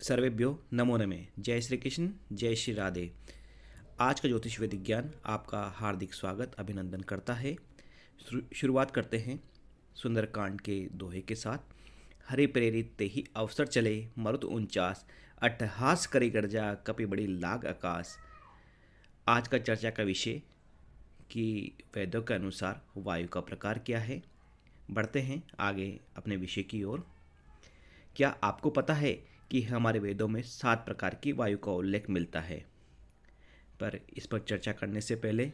सर्वेभ्यो नमो नमः। जय श्री कृष्ण, जय श्री राधे। आज का ज्योतिष वैदिक ज्ञान आपका हार्दिक स्वागत अभिनंदन करता है। शुरुआत करते हैं सुंदरकांड के दोहे के साथ। हरि प्रेरित ते ही अवसर चले, मरुत 49 अट्टहास करी गर्जा, कपि बड़ी लाग आकाश। आज का चर्चा का विषय कि वेदों के अनुसार वायु का प्रकार क्या है। बढ़ते हैं आगे अपने विषय की ओर। क्या आपको पता है कि हमारे वेदों में 7 प्रकार की वायु का उल्लेख मिलता है। पर इस पर चर्चा करने से पहले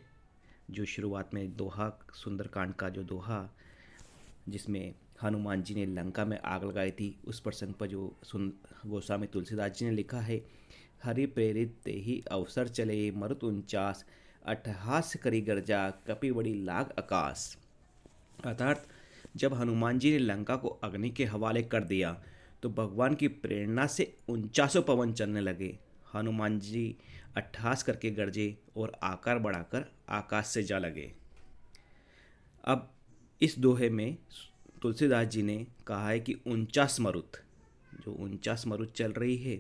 जो शुरुआत में दोहा, सुंदरकांड का जो दोहा जिसमें हनुमान जी ने लंका में आग लगाई थी, उस प्रसंग पर जो गोस्वामी तुलसीदास जी ने लिखा है, हरि प्रेरित ते ही अवसर चले, मरुत 49 अट्टहास करी गर्जा, कपि बड़ी लाग आकाश। अर्थात जब हनुमान जी ने लंका को अग्नि के हवाले कर दिया तो भगवान की प्रेरणा से 49 पवन चलने लगे। हनुमान जी अट्टहास करके गरजे और आकार बढ़ाकर आकाश से जा लगे। अब इस दोहे में तुलसीदास जी ने कहा है कि 49 मरुत, जो 49 मरुत चल रही है,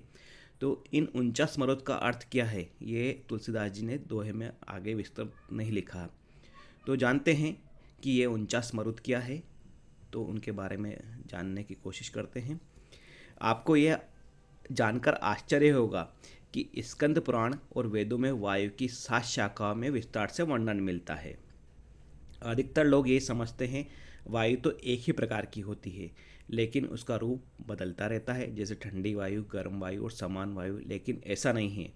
तो इन 49 मरुत का अर्थ क्या है, ये तुलसीदास जी ने दोहे में आगे विस्तृत नहीं लिखा। तो जानते हैं कि ये 49 मरुत क्या है, तो उनके बारे में जानने की कोशिश करते हैं। आपको यह जानकर आश्चर्य होगा कि स्कंद पुराण और वेदों में वायु की 7 शाखाओं में विस्तार से वर्णन मिलता है। अधिकतर लोग ये समझते हैं वायु तो एक ही प्रकार की होती है, लेकिन उसका रूप बदलता रहता है, जैसे ठंडी वायु, गर्म वायु और समान वायु। लेकिन ऐसा नहीं है।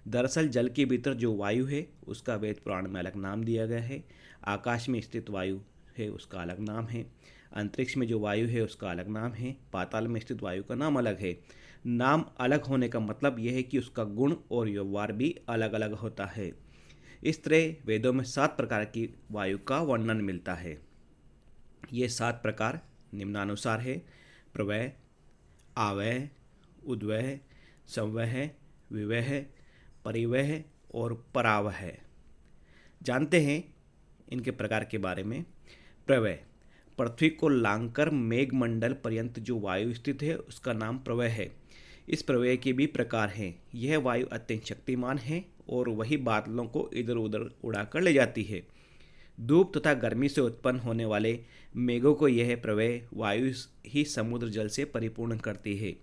दरअसल जल के भीतर जो वायु है उसका वेद पुराण में अलग नाम दिया गया है। आकाश में स्थित वायु है उसका अलग नाम है। अंतरिक्ष में जो वायु है उसका अलग नाम है। पाताल में स्थित वायु का नाम अलग है। नाम अलग होने का मतलब यह है कि उसका गुण और व्यवहार भी अलग अलग होता है। इस तरह वेदों में 7 प्रकार की वायु का वर्णन मिलता है। ये 7 प्रकार निम्नानुसार है: प्रवय, आवय, उद्वय, संवय, विवय, परिवय और परावह। जानते हैं इनके प्रकार के बारे में। प्रवय, पृथ्वी को लांघकर मेघमंडल पर्यंत जो वायु स्थित है उसका नाम प्रवय है। इस प्रवय के भी प्रकार हैं। यह वायु अत्यंत शक्तिमान है और वही बादलों को इधर उधर उड़ाकर ले जाती है। धूप तथा गर्मी से उत्पन्न होने वाले मेघों को यह प्रवय वायु ही समुद्र जल से परिपूर्ण करती है,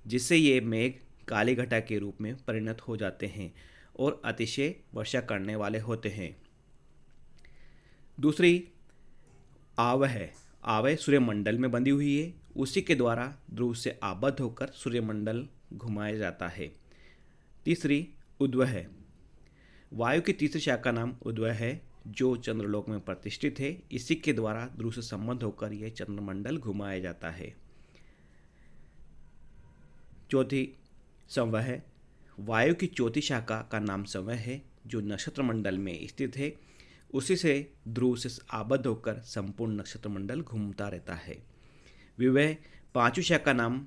जिससे ये मेघ काली घटा के रूप में परिणत हो जाते हैं और अतिशय वर्षा करने वाले होते हैं। दूसरी आवह है। आवह सूर्यमंडल में बंधी हुई है। उसी के द्वारा ध्रुव से आबद्ध होकर सूर्यमंडल घुमाया जाता है। तीसरी उद्वह है। वायु की तीसरी शाखा का नाम उद्वह है, जो चंद्रलोक में प्रतिष्ठित है। इसी के द्वारा ध्रुव से संबंध होकर यह चंद्रमंडल घुमाया जाता है। चौथी संवह है। वायु की चौथी शाखा का नाम संवह है, जो नक्षत्र मंडल में स्थित है। उसी से ध्रुव से आबद्ध होकर संपूर्ण नक्षत्र मंडल घूमता रहता है। विवय, पांचवी शाखा का नाम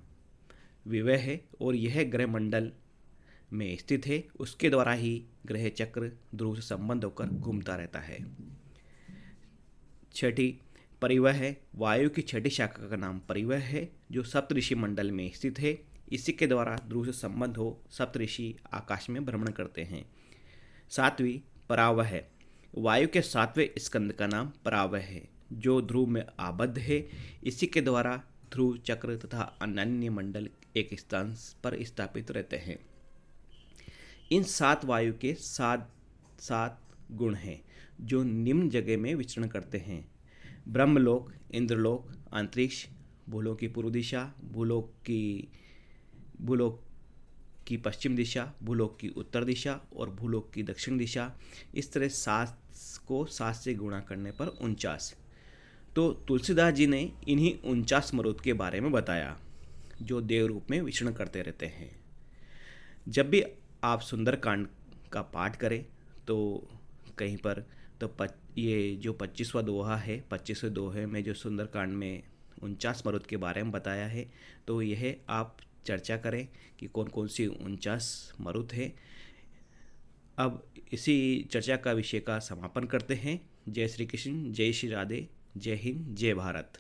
विवय है और यह ग्रह मंडल में स्थित है। उसके द्वारा ही ग्रह चक्र ध्रुव से संबंध होकर घूमता रहता है। छठी परिवह है। वायु की छठी शाखा का नाम परिवह है, जो सप्तऋषि मंडल में स्थित है। इसी के द्वारा ध्रुव से संबंध हो सप्तऋषि आकाश में भ्रमण करते हैं। सातवीं परावह है। वायु के 7वें स्कंद का नाम परावह है, जो ध्रुव में आबद्ध है। इसी के द्वारा ध्रुव चक्र तथा अन्य मंडल एक स्थान पर स्थापित रहते हैं। इन 7 वायु के 7 गुण हैं, जो निम्न जगह में विचरण करते हैं: ब्रह्मलोक, इंद्रलोक, अंतरिक्ष, भूलोक की पूर्व दिशा, भूलोक की पश्चिम दिशा, भूलोक की उत्तर दिशा और भूलोक की दक्षिण दिशा। इस तरह 7 को 7 से गुणा करने पर 49। तो तुलसीदास जी ने इन्हीं 49 मरुत के बारे में बताया, जो देव रूप में विचरण करते रहते हैं। जब भी आप सुंदरकांड का पाठ करें तो कहीं पर तो ये जो 25वां दोहा है, 25वें दोहे में जो सुंदरकांड में 49 मरुत के बारे में बताया है, तो यह आप चर्चा करें कि कौन कौन सी 49 मरुत है। अब इसी चर्चा का विषय का समापन करते हैं। जय श्री कृष्ण, जय श्री राधे, जय हिंद, जय भारत।